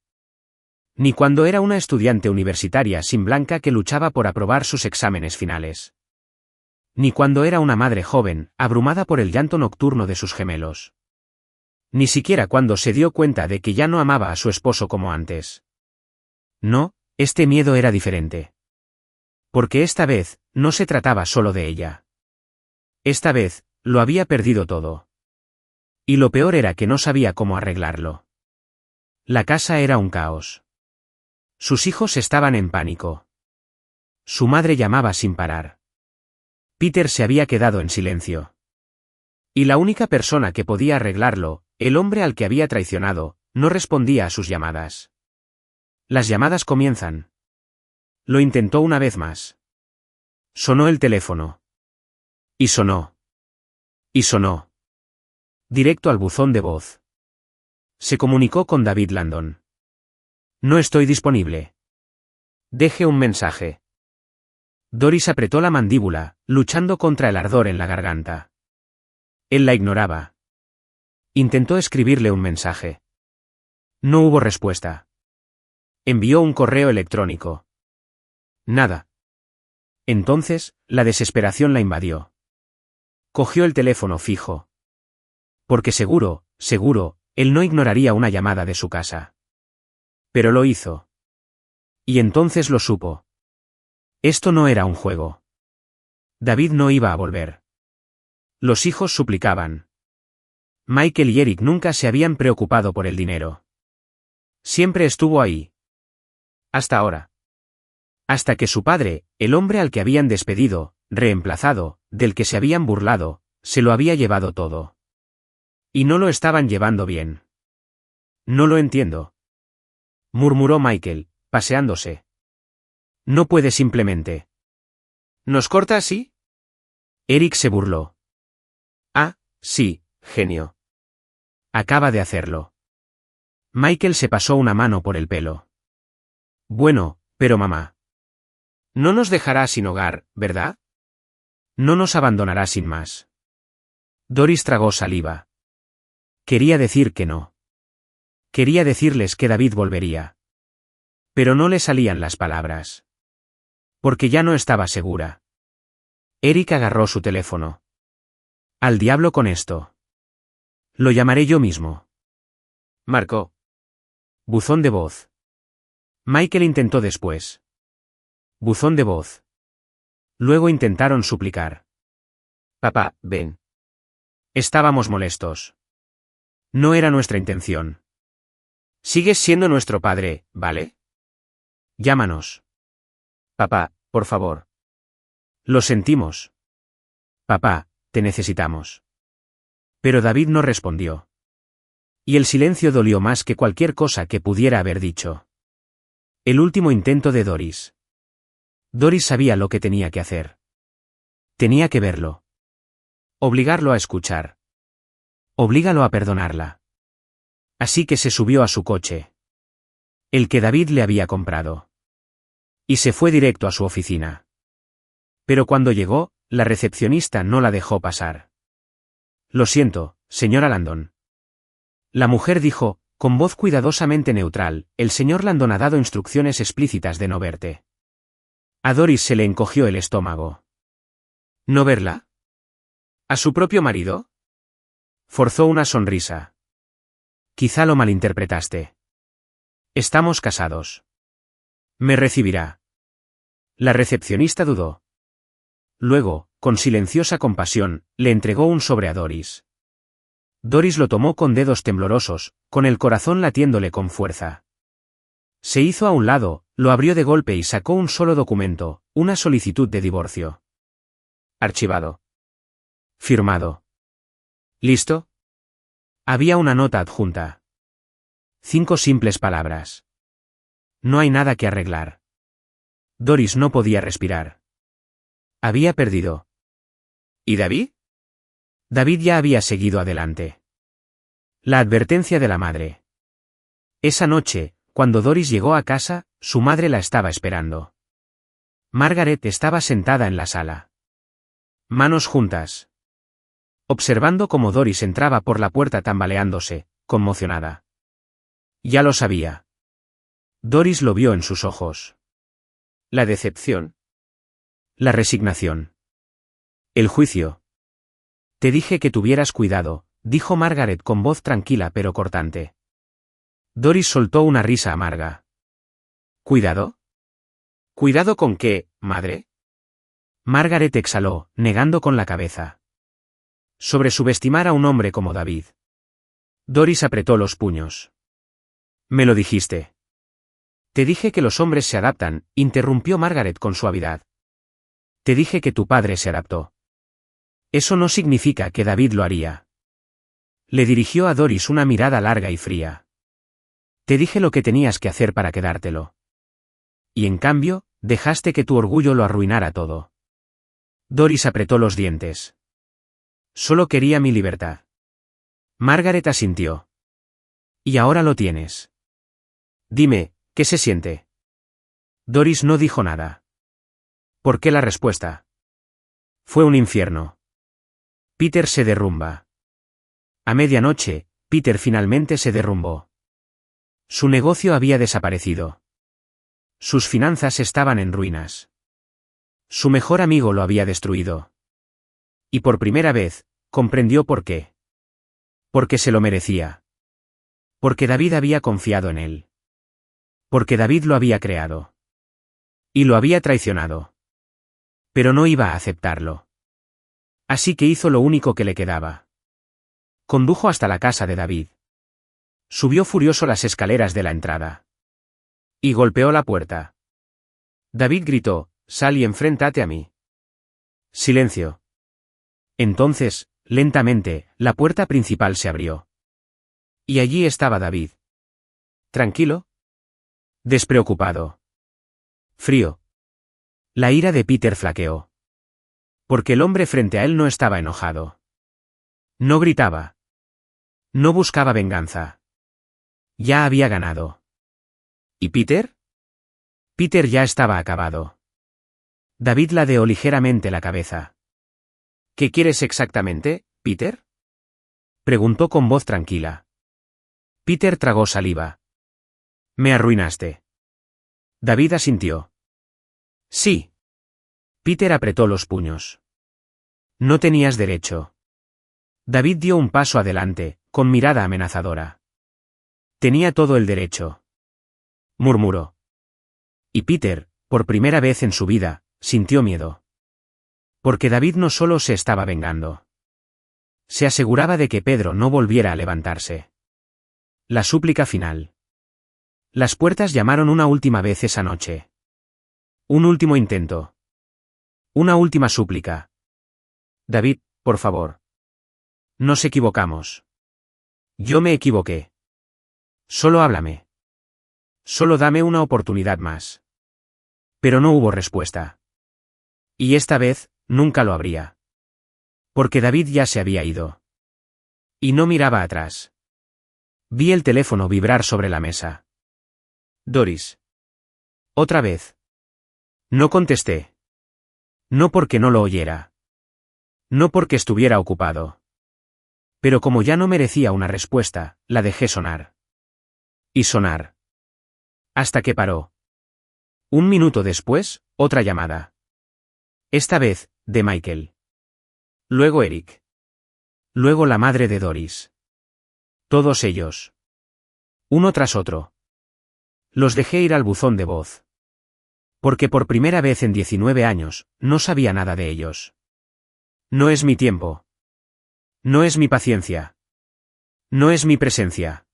Ni cuando era una estudiante universitaria sin Blanca que luchaba por aprobar sus exámenes finales. Ni cuando era una madre joven, abrumada por el llanto nocturno de sus gemelos. Ni siquiera cuando se dio cuenta de que ya no amaba a su esposo como antes. No, este miedo era diferente. Porque esta vez, no se trataba solo de ella. Esta vez, lo había perdido todo. Y lo peor era que no sabía cómo arreglarlo. La casa era un caos. Sus hijos estaban en pánico. Su madre llamaba sin parar. Peter se había quedado en silencio. Y la única persona que podía arreglarlo, el hombre al que había traicionado, no respondía a sus llamadas. Las llamadas comienzan. Lo intentó una vez más. Sonó el teléfono. Y sonó. Y sonó. Directo al buzón de voz. Se comunicó con David Landon. No estoy disponible. Deje un mensaje. Doris apretó la mandíbula, luchando contra el ardor en la garganta. Él la ignoraba. Intentó escribirle un mensaje. No hubo respuesta. Envió un correo electrónico. Nada. Entonces, la desesperación la invadió. Cogió el teléfono fijo. Porque seguro, él no ignoraría una llamada de su casa. Pero lo hizo. Y entonces lo supo. Esto no era un juego. David no iba a volver. Los hijos suplicaban. Michael y Eric nunca se habían preocupado por el dinero. Siempre estuvo ahí. Hasta ahora. Hasta que su padre, el hombre al que habían despedido, reemplazado, del que se habían burlado, se lo había llevado todo. Y no lo estaban llevando bien. No lo entiendo. Murmuró Michael, paseándose. No puede simplemente. ¿Nos corta así? Eric se burló. Ah, sí, genio. Acaba de hacerlo. Michael se pasó una mano por el pelo. Bueno, pero mamá. No nos dejará sin hogar, ¿verdad? No nos abandonará sin más. Doris tragó saliva. Quería decir que no. Quería decirles que David volvería. Pero no le salían las palabras. Porque ya no estaba segura. Eric agarró su teléfono. Al diablo con esto. Lo llamaré yo mismo. Marcó. Buzón de voz. Michael intentó después. Buzón de voz. Luego intentaron suplicar. Papá, ven. Estábamos molestos. No era nuestra intención. Sigues siendo nuestro padre, ¿vale? Llámanos. Papá, por favor. Lo sentimos. Papá, te necesitamos. Pero David no respondió. Y el silencio dolió más que cualquier cosa que pudiera haber dicho. El último intento de Doris. Doris sabía lo que tenía que hacer. Tenía que verlo. Obligarlo a escuchar. Oblígalo a perdonarla. Así que se subió a su coche. El que David le había comprado. Y se fue directo a su oficina. Pero cuando llegó, la recepcionista no la dejó pasar. Lo siento, señora Landon. La mujer dijo, con voz cuidadosamente neutral, el señor Landon ha dado instrucciones explícitas de no verte. A Doris se le encogió el estómago. ¿No verla? ¿A su propio marido? Forzó una sonrisa. Quizá lo malinterpretaste. Estamos casados. Me recibirá. La recepcionista dudó. Luego, con silenciosa compasión, le entregó un sobre a Doris. Doris lo tomó con dedos temblorosos, con el corazón latiéndole con fuerza. Se hizo a un lado, lo abrió de golpe y sacó un solo documento, una solicitud de divorcio. Archivado. Firmado. ¿Listo? Había una nota adjunta. 5 simples palabras. No hay nada que arreglar. Doris no podía respirar. Había perdido. ¿Y David? David ya había seguido adelante. La advertencia de la madre. Esa noche, cuando Doris llegó a casa, su madre la estaba esperando. Margaret estaba sentada en la sala. Manos juntas. Observando cómo Doris entraba por la puerta tambaleándose, conmocionada. Ya lo sabía. Doris lo vio en sus ojos. La decepción. La resignación. El juicio. Te dije que tuvieras cuidado, dijo Margaret con voz tranquila pero cortante. Doris soltó una risa amarga. ¿Cuidado? ¿Cuidado con qué, madre? Margaret exhaló, negando con la cabeza. Sobre subestimar a un hombre como David. Doris apretó los puños. Me lo dijiste. Te dije que los hombres se adaptan, interrumpió Margaret con suavidad. Te dije que tu padre se adaptó. Eso no significa que David lo haría. Le dirigió a Doris una mirada larga y fría. Te dije lo que tenías que hacer para quedártelo. Y en cambio, dejaste que tu orgullo lo arruinara todo. Doris apretó los dientes. Solo quería mi libertad. Margaret asintió. Y ahora lo tienes. Dime, ¿qué se siente? Doris no dijo nada. ¿Por qué la respuesta? Fue un infierno. Peter se derrumba. A medianoche, Peter finalmente se derrumbó. Su negocio había desaparecido. Sus finanzas estaban en ruinas. Su mejor amigo lo había destruido. Y por primera vez, comprendió por qué. Porque se lo merecía. Porque David había confiado en él. Porque David lo había creado. Y lo había traicionado. Pero no iba a aceptarlo. Así que hizo lo único que le quedaba. Condujo hasta la casa de David. Subió furioso las escaleras de la entrada. Y golpeó la puerta. David gritó, «Sal y enfréntate a mí». Silencio. Entonces, lentamente, la puerta principal se abrió. Y allí estaba David. ¿Tranquilo? Despreocupado. Frío. La ira de Peter flaqueó. Porque el hombre frente a él no estaba enojado. No gritaba. No buscaba venganza. Ya había ganado. ¿Y Peter? Peter ya estaba acabado. David ladeó ligeramente la cabeza. ¿Qué quieres exactamente, Peter? Preguntó con voz tranquila. Peter tragó saliva. Me arruinaste. David asintió. Sí. Peter apretó los puños. No tenías derecho. David dio un paso adelante, con mirada amenazadora. Tenía todo el derecho. Murmuró. Y Peter, por primera vez en su vida, sintió miedo. Porque David no solo se estaba vengando. Se aseguraba de que Pedro no volviera a levantarse. La súplica final. Las puertas llamaron una última vez esa noche. Un último intento. Una última súplica. David, por favor. Nos equivocamos. Yo me equivoqué. Solo háblame. Solo dame una oportunidad más. Pero no hubo respuesta. Y esta vez, nunca lo habría. Porque David ya se había ido. Y no miraba atrás. Vi el teléfono vibrar sobre la mesa. Doris. Otra vez. No contesté. No porque no lo oyera. No porque estuviera ocupado. Pero como ya no merecía una respuesta, la dejé sonar. Y sonar. Hasta que paró. Un minuto después, otra llamada. Esta vez, de Michael. Luego Eric. Luego la madre de Doris. Todos ellos. Uno tras otro. Los dejé ir al buzón de voz. Porque por primera vez en 19 años, no sabía nada de ellos. No es mi tiempo. No es mi paciencia. No es mi presencia.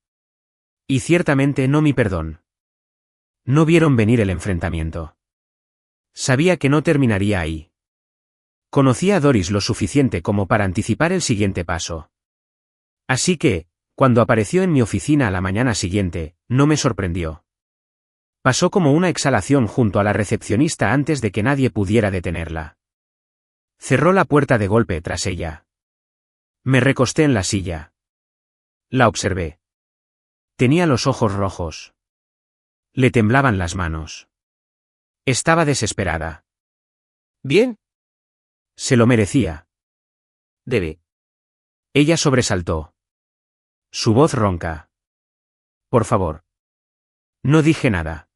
Y ciertamente no mi perdón. No vieron venir el enfrentamiento. Sabía que no terminaría ahí. Conocía a Doris lo suficiente como para anticipar el siguiente paso. Así que, cuando apareció en mi oficina a la mañana siguiente, no me sorprendió. Pasó como una exhalación junto a la recepcionista antes de que nadie pudiera detenerla. Cerró la puerta de golpe tras ella. Me recosté en la silla. La observé. Tenía los ojos rojos. Le temblaban las manos. Estaba desesperada. ¿Bien? Se lo merecía. Debe. Ella sobresaltó. Su voz ronca. Por favor. No dije nada.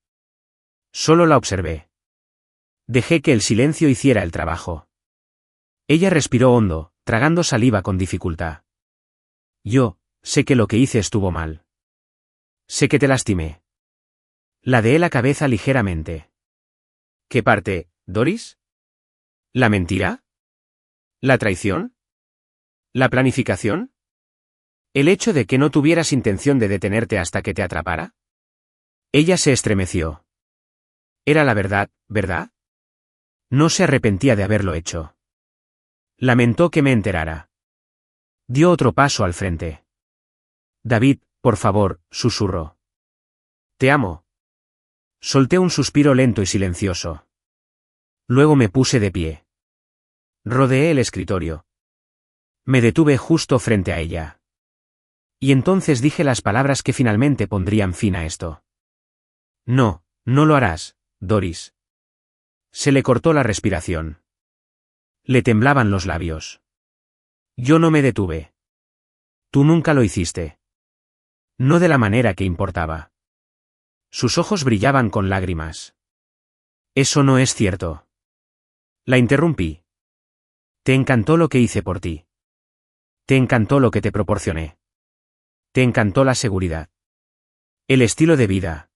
Solo la observé. Dejé que el silencio hiciera el trabajo. Ella respiró hondo, tragando saliva con dificultad. Yo, sé que lo que hice estuvo mal. Sé que te lastimé. Ladeé la cabeza ligeramente. ¿Qué parte, Doris? ¿La mentira? ¿La traición? ¿La planificación? ¿El hecho de que no tuvieras intención de detenerte hasta que te atrapara? Ella se estremeció. Era la verdad, ¿verdad? No se arrepentía de haberlo hecho. Lamentó que me enterara. Dio otro paso al frente. David, por favor, susurró. Te amo. Solté un suspiro lento y silencioso. Luego me puse de pie. Rodeé el escritorio. Me detuve justo frente a ella. Y entonces dije las palabras que finalmente pondrían fin a esto. No, no lo harás, Doris. Se le cortó la respiración. Le temblaban los labios. Yo no me detuve. Tú nunca lo hiciste. No de la manera que importaba. Sus ojos brillaban con lágrimas. Eso no es cierto. La interrumpí. Te encantó lo que hice por ti. Te encantó lo que te proporcioné. Te encantó la seguridad. El estilo de vida.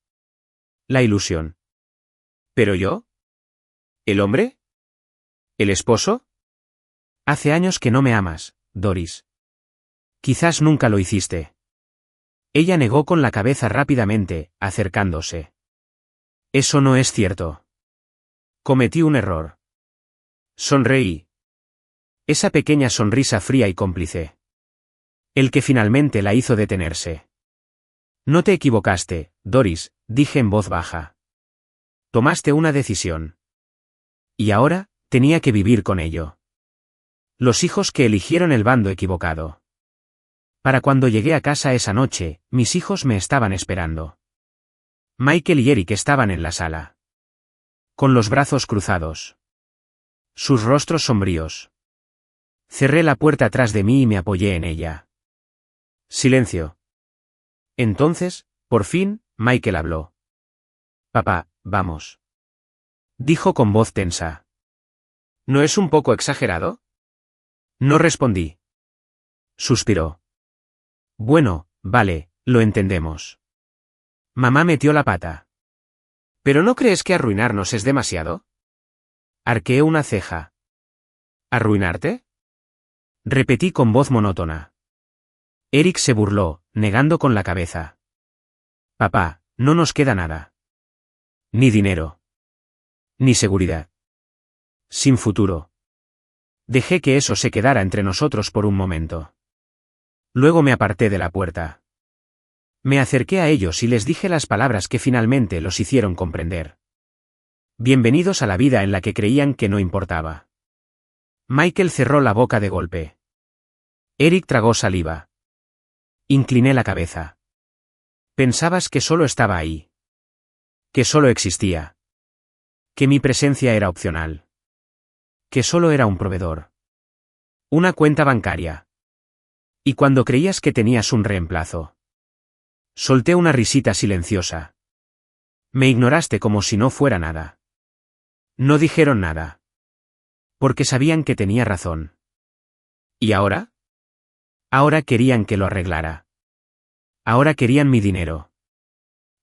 La ilusión. ¿Pero yo? ¿El hombre? ¿El esposo? Hace años que no me amas, Doris. Quizás nunca lo hiciste. Ella negó con la cabeza rápidamente, acercándose. Eso no es cierto. Cometí un error. Sonreí. Esa pequeña sonrisa fría y cómplice. El que finalmente la hizo detenerse. No te equivocaste, Doris, dije en voz baja. Tomaste una decisión. Y ahora, tenía que vivir con ello. Los hijos que eligieron el bando equivocado. Para cuando llegué a casa esa noche, mis hijos me estaban esperando. Michael y Eric estaban en la sala. Con los brazos cruzados. Sus rostros sombríos. Cerré la puerta tras de mí y me apoyé en ella. Silencio. Entonces, por fin, Michael habló. Papá, vamos. Dijo con voz tensa. ¿No es un poco exagerado? No respondí. Suspiró. Bueno, vale, lo entendemos. Mamá metió la pata. ¿Pero no crees que arruinarnos es demasiado? Arqueé una ceja. ¿Arruinarte? Repetí con voz monótona. Eric se burló, negando con la cabeza. Papá, no nos queda nada. Ni dinero. Ni seguridad. Sin futuro. Dejé que eso se quedara entre nosotros por un momento. Luego me aparté de la puerta. Me acerqué a ellos y les dije las palabras que finalmente los hicieron comprender. Bienvenidos a la vida en la que creían que no importaba. Michael cerró la boca de golpe. Eric tragó saliva. Incliné la cabeza. Pensabas que solo estaba ahí. Que solo existía. Que mi presencia era opcional. Que solo era un proveedor. Una cuenta bancaria. Y cuando creías que tenías un reemplazo. Solté una risita silenciosa. Me ignoraste como si no fuera nada. No dijeron nada. Porque sabían que tenía razón. ¿Y ahora? Ahora querían que lo arreglara. Ahora querían mi dinero.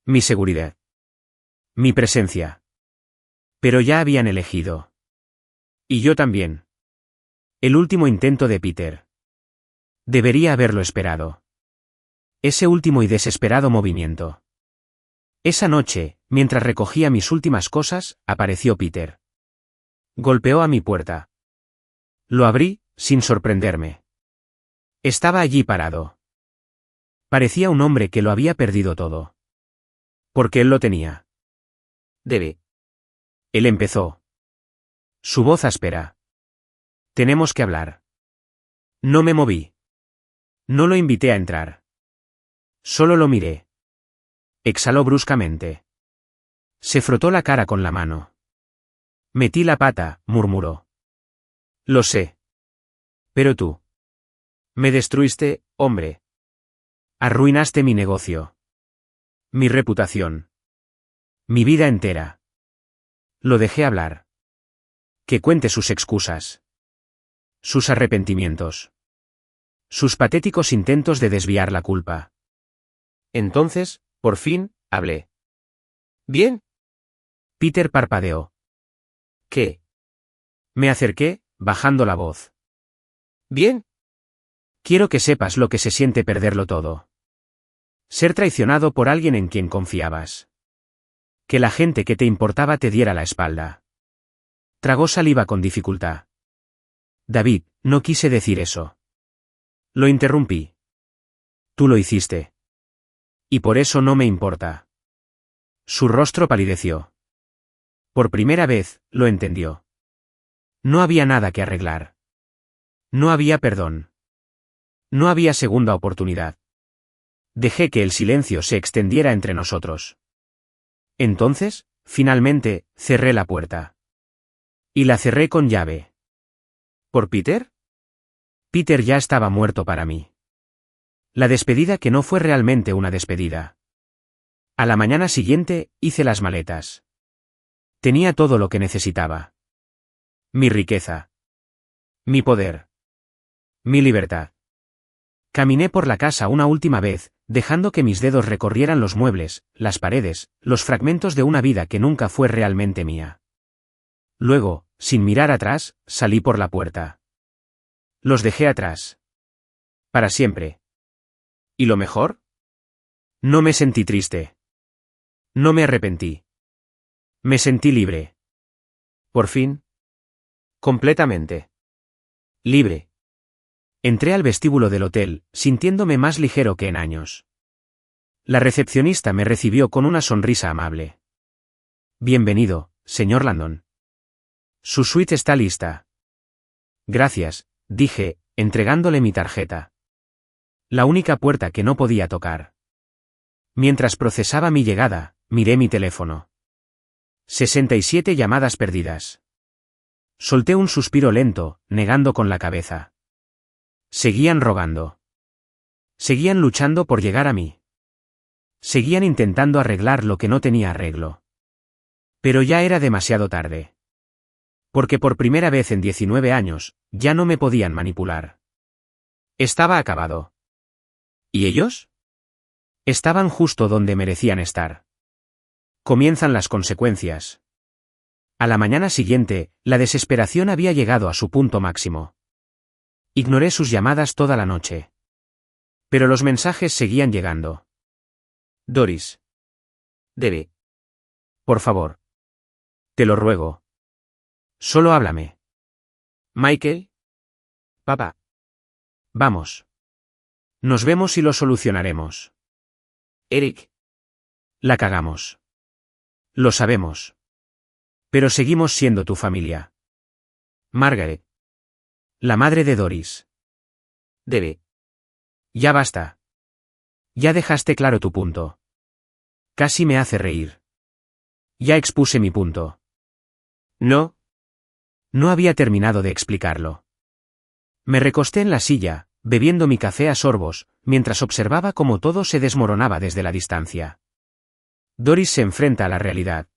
Mi seguridad. Mi presencia. Pero ya habían elegido. Y yo también. El último intento de Peter. Debería haberlo esperado. Ese último y desesperado movimiento. Esa noche, mientras recogía mis últimas cosas, apareció Peter. Golpeó a mi puerta. Lo abrí, sin sorprenderme. Estaba allí parado. Parecía un hombre que lo había perdido todo. Porque él lo tenía. Debe. Él empezó. Su voz áspera. Tenemos que hablar. No me moví. No lo invité a entrar. Solo lo miré. Exhaló bruscamente. Se frotó la cara con la mano. Metí la pata, murmuró. Lo sé. Pero tú. Me destruiste, hombre. Arruinaste mi negocio. Mi reputación. Mi vida entera. Lo dejé hablar. Que cuente sus excusas. Sus arrepentimientos. Sus patéticos intentos de desviar la culpa. Entonces, por fin, hablé. ¿Bien? Peter parpadeó. ¿Qué? Me acerqué, bajando la voz. ¿Bien? Quiero que sepas lo que se siente perderlo todo. Ser traicionado por alguien en quien confiabas. Que la gente que te importaba te diera la espalda. Tragó saliva con dificultad. David, no quise decir eso. Lo interrumpí. Tú lo hiciste. Y por eso no me importa. Su rostro palideció. Por primera vez, lo entendió. No había nada que arreglar. No había perdón. No había segunda oportunidad. Dejé que el silencio se extendiera entre nosotros. Entonces, finalmente, cerré la puerta. Y la cerré con llave. ¿Por Peter? Peter ya estaba muerto para mí. La despedida que no fue realmente una despedida. A la mañana siguiente, hice las maletas. Tenía todo lo que necesitaba. Mi riqueza. Mi poder. Mi libertad. Caminé por la casa una última vez, dejando que mis dedos recorrieran los muebles, las paredes, los fragmentos de una vida que nunca fue realmente mía. Luego, sin mirar atrás, salí por la puerta. Los dejé atrás. Para siempre. ¿Y lo mejor? No me sentí triste. No me arrepentí. Me sentí libre. Por fin. Completamente. Libre. Entré al vestíbulo del hotel, sintiéndome más ligero que en años. La recepcionista me recibió con una sonrisa amable. Bienvenido, señor Landon. Su suite está lista. Gracias, dije, entregándole mi tarjeta. La única puerta que no podía tocar. Mientras procesaba mi llegada, miré mi teléfono. 67 llamadas perdidas. Solté un suspiro lento, negando con la cabeza. Seguían rogando. Seguían luchando por llegar a mí. Seguían intentando arreglar lo que no tenía arreglo. Pero ya era demasiado tarde. Porque por primera vez en 19 años, ya no me podían manipular. Estaba acabado. ¿Y ellos? Estaban justo donde merecían estar. Comienzan las consecuencias. A la mañana siguiente, la desesperación había llegado a su punto máximo. Ignoré sus llamadas toda la noche. Pero los mensajes seguían llegando. Doris. Debe. Por favor. Te lo ruego. Solo háblame. Michael. Papá. Vamos. Nos vemos y lo solucionaremos. Eric. La cagamos. Lo sabemos. Pero seguimos siendo tu familia. Margaret. La madre de Doris. Debe. Ya basta. Ya dejaste claro tu punto. Casi me hace reír. Ya expuse mi punto. No. No había terminado de explicarlo. Me recosté en la silla, bebiendo mi café a sorbos, mientras observaba cómo todo se desmoronaba desde la distancia. Doris se enfrenta a la realidad.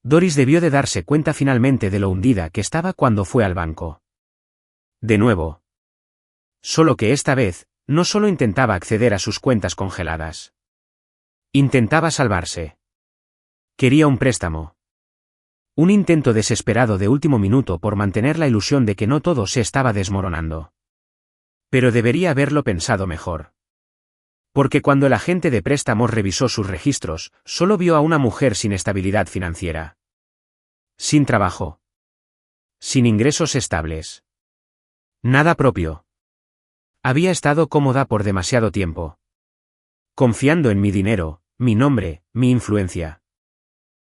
Doris debió de darse cuenta finalmente de lo hundida que estaba cuando fue al banco. De nuevo. Solo que esta vez, no solo intentaba acceder a sus cuentas congeladas. Intentaba salvarse. Quería un préstamo. Un intento desesperado de último minuto por mantener la ilusión de que no todo se estaba desmoronando. Pero debería haberlo pensado mejor. Porque cuando el agente de préstamos revisó sus registros, solo vio a una mujer sin estabilidad financiera. Sin trabajo. Sin ingresos estables. Nada propio. Había estado cómoda por demasiado tiempo. Confiando en mi dinero, mi nombre, mi influencia.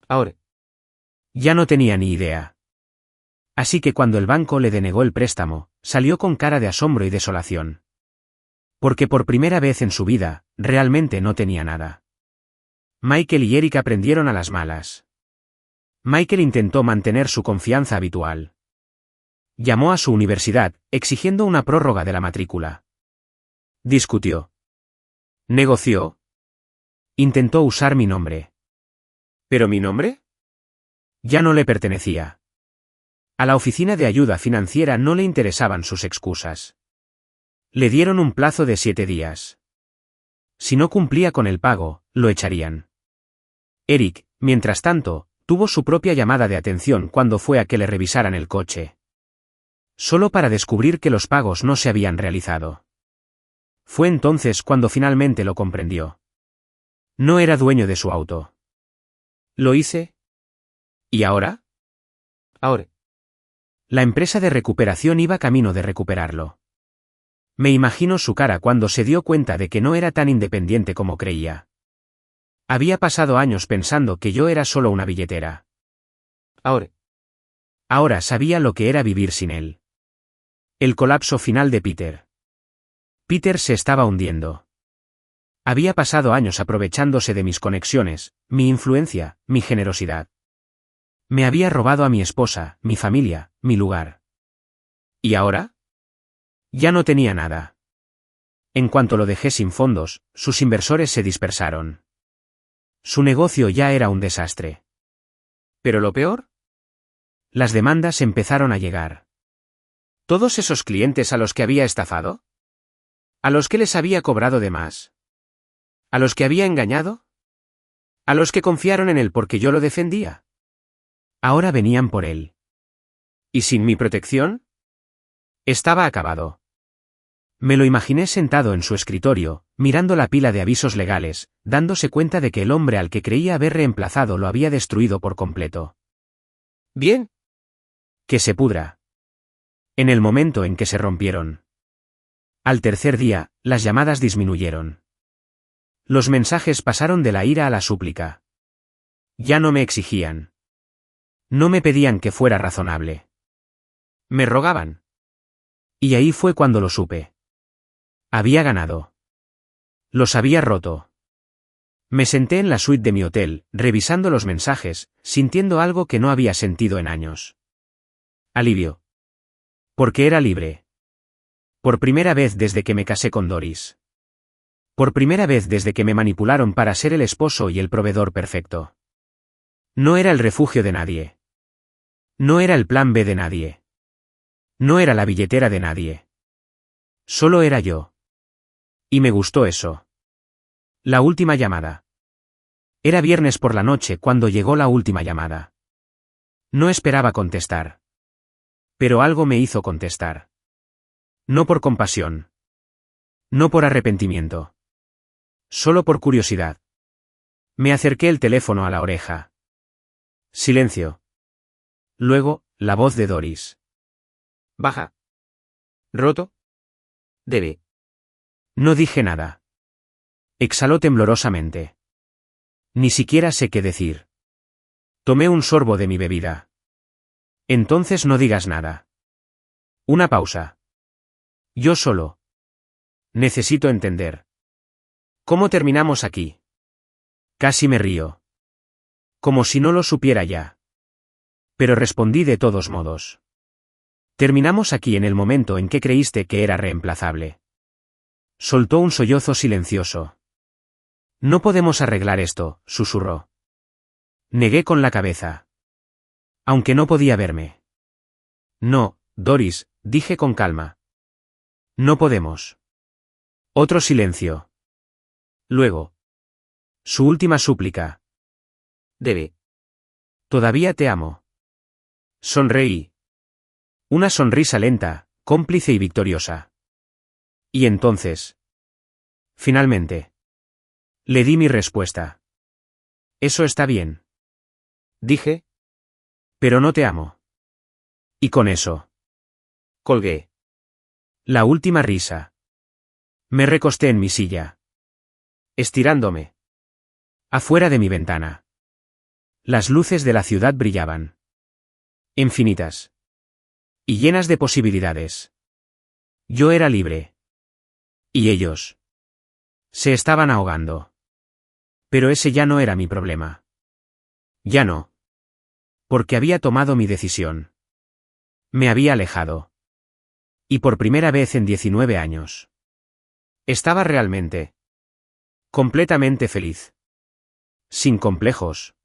Ahora. Ya no tenía ni idea. Así que cuando el banco le denegó el préstamo, salió con cara de asombro y desolación. Porque por primera vez en su vida, realmente no tenía nada. Michael y Eric aprendieron a las malas. Michael intentó mantener su confianza habitual. Llamó a su universidad, exigiendo una prórroga de la matrícula. Discutió. Negoció. Intentó usar mi nombre. ¿Pero mi nombre? Ya no le pertenecía. A la oficina de ayuda financiera no le interesaban sus excusas. Le dieron un plazo de 7 días. Si no cumplía con el pago, lo echarían. Eric, mientras tanto, tuvo su propia llamada de atención cuando fue a que le revisaran el coche. Solo para descubrir que los pagos no se habían realizado. Fue entonces cuando finalmente lo comprendió. No era dueño de su auto. ¿Lo hice? ¿Y ahora? Ahora. La empresa de recuperación iba camino de recuperarlo. Me imagino su cara cuando se dio cuenta de que no era tan independiente como creía. Había pasado años pensando que yo era solo una billetera. Ahora. Ahora sabía lo que era vivir sin él. El colapso final de Peter. Peter se estaba hundiendo. Había pasado años aprovechándose de mis conexiones, mi influencia, mi generosidad. Me había robado a mi esposa, mi familia, mi lugar. ¿Y ahora? Ya no tenía nada. En cuanto lo dejé sin fondos, sus inversores se dispersaron. Su negocio ya era un desastre. ¿Pero lo peor? Las demandas empezaron a llegar. ¿Todos esos clientes a los que había estafado? ¿A los que les había cobrado de más? ¿A los que había engañado? ¿A los que confiaron en él porque yo lo defendía? Ahora venían por él. ¿Y sin mi protección? Estaba acabado. Me lo imaginé sentado en su escritorio, mirando la pila de avisos legales, dándose cuenta de que el hombre al que creía haber reemplazado lo había destruido por completo. Bien. Que se pudra. En el momento en que se rompieron. Al tercer día, las llamadas disminuyeron. Los mensajes pasaron de la ira a la súplica. Ya no me exigían. No me pedían que fuera razonable. Me rogaban. Y ahí fue cuando lo supe. Había ganado. Los había roto. Me senté en la suite de mi hotel, revisando los mensajes, sintiendo algo que no había sentido en años. Alivio. Porque era libre. Por primera vez desde que me casé con Doris. Por primera vez desde que me manipularon para ser el esposo y el proveedor perfecto. No era el refugio de nadie. No era el plan B de nadie. No era la billetera de nadie. Solo era yo. Y me gustó eso. La última llamada. Era viernes por la noche cuando llegó la última llamada. No esperaba contestar. Pero algo me hizo contestar. No por compasión. No por arrepentimiento. Solo por curiosidad. Me acerqué el teléfono a la oreja. Silencio. Luego, la voz de Doris. Baja. ¿Roto? Debe. No dije nada. Exhaló temblorosamente. Ni siquiera sé qué decir. Tomé un sorbo de mi bebida. Entonces no digas nada. Una pausa. Yo solo. Necesito entender. ¿Cómo terminamos aquí? Casi me río. Como si no lo supiera ya. Pero respondí de todos modos. Terminamos aquí en el momento en que creíste que era reemplazable. Soltó un sollozo silencioso. No podemos arreglar esto, susurró. Negué con la cabeza. Aunque no podía verme. No, Doris, dije con calma. No podemos. Otro silencio. Luego. Su última súplica. Debe. Todavía te amo. Sonreí. Una sonrisa lenta, cómplice y victoriosa. Y entonces. Finalmente. Le di mi respuesta. Eso está bien. Dije. Pero no te amo. Y con eso. Colgué. La última risa. Me recosté en mi silla. Estirándome. Afuera de mi ventana. Las luces de la ciudad brillaban. Infinitas. Y llenas de posibilidades. Yo era libre. Y ellos. Se estaban ahogando. Pero ese ya no era mi problema. Ya no. Porque había tomado mi decisión. Me había alejado. Y por primera vez en 19 años. Estaba realmente. Completamente feliz. Sin complejos.